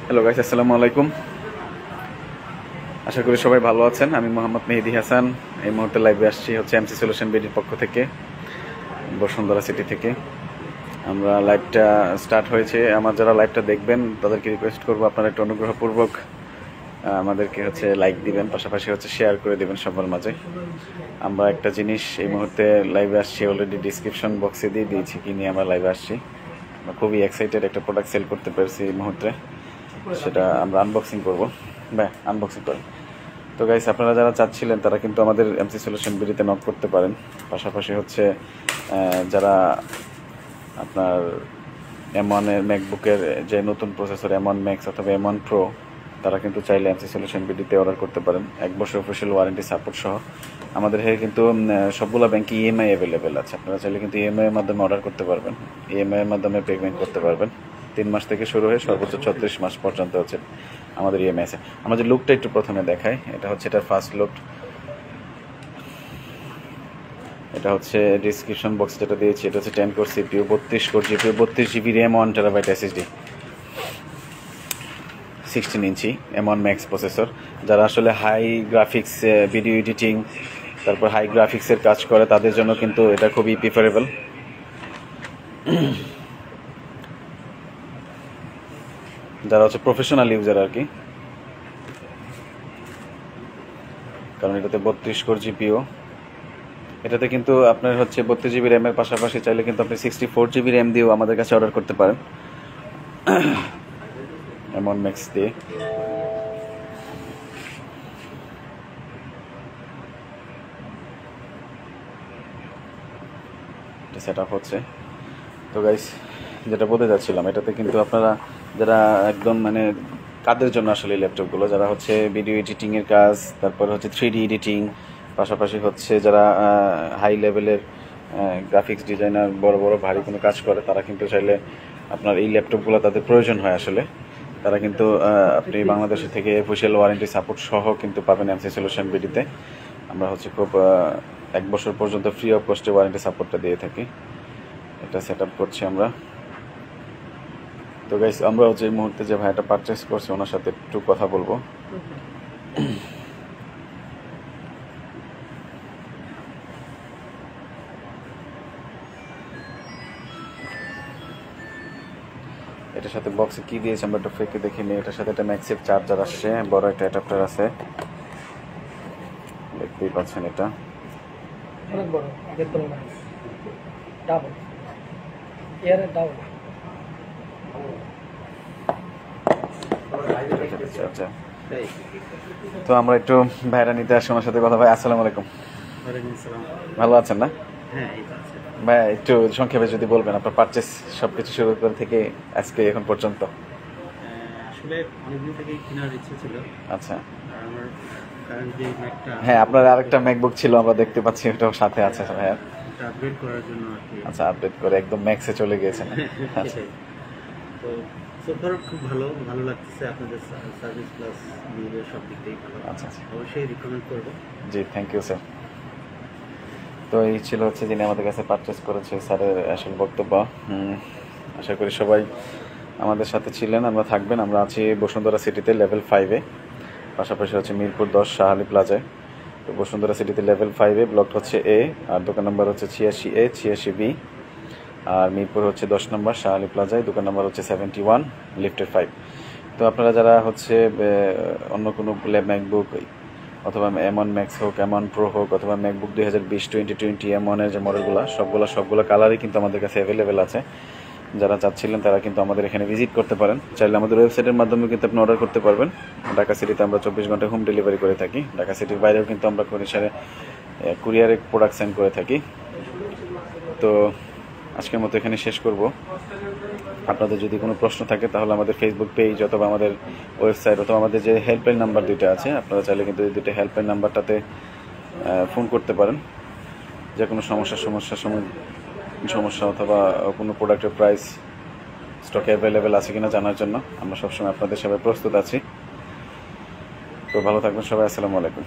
Hello guys, আসসালামু আলাইকুম। আশা করি সবাই ভালো আছেন। আমি মোহাম্মদ মেহেদি হাসান। এই মুহূর্তে লাইভে আসছি হচ্ছে এমসি সলিউশন বিডির পক্ষ থেকে, বসুন্ধরা সিটি থেকে। আমরা লাইভটা স্টার্ট হয়েছে। আমার যারা লাইভটা দেখবেন তাদেরকে রিকোয়েস্ট করবো আপনারা একটু অনুগ্রহপূর্বক আমাদেরকে হচ্ছে লাইক দিবেন, পাশাপাশি হচ্ছে শেয়ার করে দিবেন সবার মাঝে। আমরা একটা জিনিস এই মুহূর্তে লাইভে আসছি, অলরেডি ডিসক্রিপশন বক্সে দিয়ে দিয়েছি কি নিয়ে আমরা লাইভে আসছি। আমরা খুবই এক্সাইটেড, একটা প্রোডাক্ট সেল করতে পেরেছি এই মুহূর্তে, সেটা আমরা আনবক্সিং করবো। আনবক্সিং করি। তো গাইস, আপনারা যারা চাচ্ছিলেন তারা কিন্তু আমাদের এমসি সলিউশন বিডিতে নক করতে পারেন। পাশাপাশি হচ্ছে যারা আপনার M1 এর ম্যাকবুকের যে নতুন প্রসেসর M1 ম্যাক্স অথবা M1 প্রো, তারা কিন্তু চাইলে এমসি সলিউশন বিডিতে অর্ডার করতে পারেন 1 বছর অফিসিয়াল ওয়ারেন্টি সাপোর্ট সহ। আমাদের কিন্তু সবগুলো ব্যাংকে EMI অ্যাভেলেবেল আছে। আপনারা চাইলে কিন্তু EMI এর মাধ্যমে অর্ডার করতে পারবেন, EMI এর মাধ্যমে পেমেন্ট করতে পারবেন। 3 মাস থেকে শুরু হয়ে সর্বোচ্চ 36 মাস পর্যন্ত হচ্ছে আমাদের EMI আছে। আমরা যে লুকটা একটু প্রথমে দেখাই, এটা হচ্ছে এটার ফার্স্ট লুক। এটা হচ্ছে ডিসক্রিপশন বক্স যেটা দিয়েছি, এটা হচ্ছে 10 core CPU, 32 core GPU, 32 GB RAM, 1 TB SSD, 16 ইঞ্চি M1 ম্যাক্স প্রসেসর। যারা আসলে হাই গ্রাফিক্স ভিডিও এডিটিং, তারপর হাই গ্রাফিক্সের কাজ করে, তাদের জন্য কিন্তু এটা খুবই প্রিফারেবল। যারা হচ্ছে প্রফেশনাল ইউজার আর কি, কারণ এটাতে 32 কোর GPU। এটাতে কিন্তু আপনার হচ্ছে 32 GB RAM এর পাশাপাশি চাইলে কিন্তু আপনি 64 GB RAM দিয়েও আমাদের কাছে অর্ডার করতে পারেন M1 ম্যাক্স দিয়ে। এটা সেট আপ হচ্ছে। তো গাইস, যেটা বলতে যাচ্ছিলাম, এটাতে কিন্তু আপনারা যারা একদম মানে কাদের জন্য আসলে ল্যাপটপগুলো, যারা হচ্ছে ভিডিও এডিটিংয়ের কাজ, তারপর হচ্ছে 3D এডিটিং, পাশাপাশি হচ্ছে যারা হাই লেভেলের গ্রাফিক্স ডিজাইনার, বড় বড় ভারী কোনো কাজ করে, তারা কিন্তু চাইলে আপনার এই ল্যাপটপগুলো তাদের প্রয়োজন হয় আসলে। তারা কিন্তু আপনি বাংলাদেশ থেকে অফিসিয়াল ওয়ারেন্টি সাপোর্ট সহ কিন্তু পাবেন এমসি সলিউশন বিডিতে। আমরা হচ্ছে খুব 1 বছর পর্যন্ত ফ্রি অফ কস্টে ওয়ারেন্টি সাপোর্টটা দিয়ে থাকি। এটা সেট আপ করছি আমরা। তো গাইস, আমরা হচ্ছে এই মুহূর্তে যে ভাইটা পারচেস করছি ওনার সাথে একটু কথা বলবো। এটার সাথে বক্সে কি দিয়েছে আমরা একটু ফেকে দেখিনি। এটার সাথে একটা ম্যাক্সিভ চার্জার আসছে, বড় একটা অ্যাডাপ্টার আছে, দেখতেই পাচ্ছেন। এটা অনেক বড়, আগের তুলনায় ডাবল এর ডাবল। আচ্ছা, তো আমরা একটু ভাইরা নিতে আসি ওনার সাথে কথা। ভাই, আসসালামু আলাইকুম। ভালো আছেন না? ভাই, একটু সংক্ষেপে যদি বলবেন আপনার পারচেস সবকিছু শুরু করে থেকে আজকে এখন পর্যন্ত। আসলে অনেকদিন থেকেই কেনার ইচ্ছে ছিল। আচ্ছা, আমার কারেন্ট যে ম্যাকটা, হ্যাঁ, আপনার আরেকটা ম্যাকবুক ছিল আমরা দেখতে পাচ্ছি, ওটাও সাথে আছে ভাইয়া। এটা আপগ্রেড করার জন্য আর কি। আচ্ছা, আপডেট করে একদম ম্যাক্সে চলে গিয়েছেন। আচ্ছা, তো সোফার খুব ভালো লাগতেছে, আপনাদের সার্ভিস প্লাস বিহেভিয়ার সব দিক থেকেই ভালো। আচ্ছা, অবশ্যই রিকমেন্ড করব। জি, থ্যাংক ইউ স্যার। তো এই ছিল হচ্ছে যিনি আমাদের কাছে পারচেস করেছে, স্যারের আসল বক্তব্য। আশা করি সবাই আমাদের সাথে ছিলেন, আমরা থাকবেন। আমরা আছি বসুন্ধরা সিটিতে লেভেল 5-এ, পাশাপাশি হচ্ছে মিরপুর 10 শাহ প্লাজায়। তো বসুন্ধরা সিটিতে লেভেল 5-এ, ব্লক হচ্ছে A, আর দোকান নম্বর হচ্ছে 86A 86B, আর মিরপুর হচ্ছে 10 নম্বর শাহ প্লাজায়, দোকান নম্বর হচ্ছে 71, লিফটের 5। তো আপনারা যারা হচ্ছে অন্য কোনো ম্যাকবুক অথবা M1 ম্যাক্স হোক, M1 প্রো হোক, অথবা ম্যাকবুক 2020 2020 M1 এর যে মডেলগুলো, সবগুলো কালারই কিন্তু আমাদের কাছে অ্যাভেলেবেল আছে। যারা চাচ্ছিলেন তারা কিন্তু আমাদের এখানে ভিজিট করতে পারেন। চাইলে আমাদের ওয়েবসাইটের মাধ্যমে কিন্তু আপনি অর্ডার করতে পারবেন। ঢাকা সিটিতে আমরা 24 ঘন্টা হোম ডেলিভারি করে থাকি। ঢাকা সিটির বাইরেও কিন্তু আমরা কুরিয়ারে প্রোডাক্ট সেন্ড করে থাকি। তো আজকের মতো এখানে শেষ করব। আপনাদের যদি কোনো প্রশ্ন থাকে তাহলে আমাদের ফেসবুক পেজ অথবা আমাদের ওয়েবসাইট অথবা আমাদের যে হেল্পলাইন নাম্বার দুইটা আছে, আপনারা চাইলে কিন্তু এই দুটো হেল্পলাইন নাম্বারটাতে ফোন করতে পারেন। যে কোনো সমস্যা অথবা কোনো প্রোডাক্টের প্রাইস, স্টকে অ্যাভেলেবেল আছে কিনা জানার জন্য আমরা সবসময় আপনাদের সেবায় প্রস্তুত আছি। তো ভালো থাকবেন সবাই, আসসালামু আলাইকুম।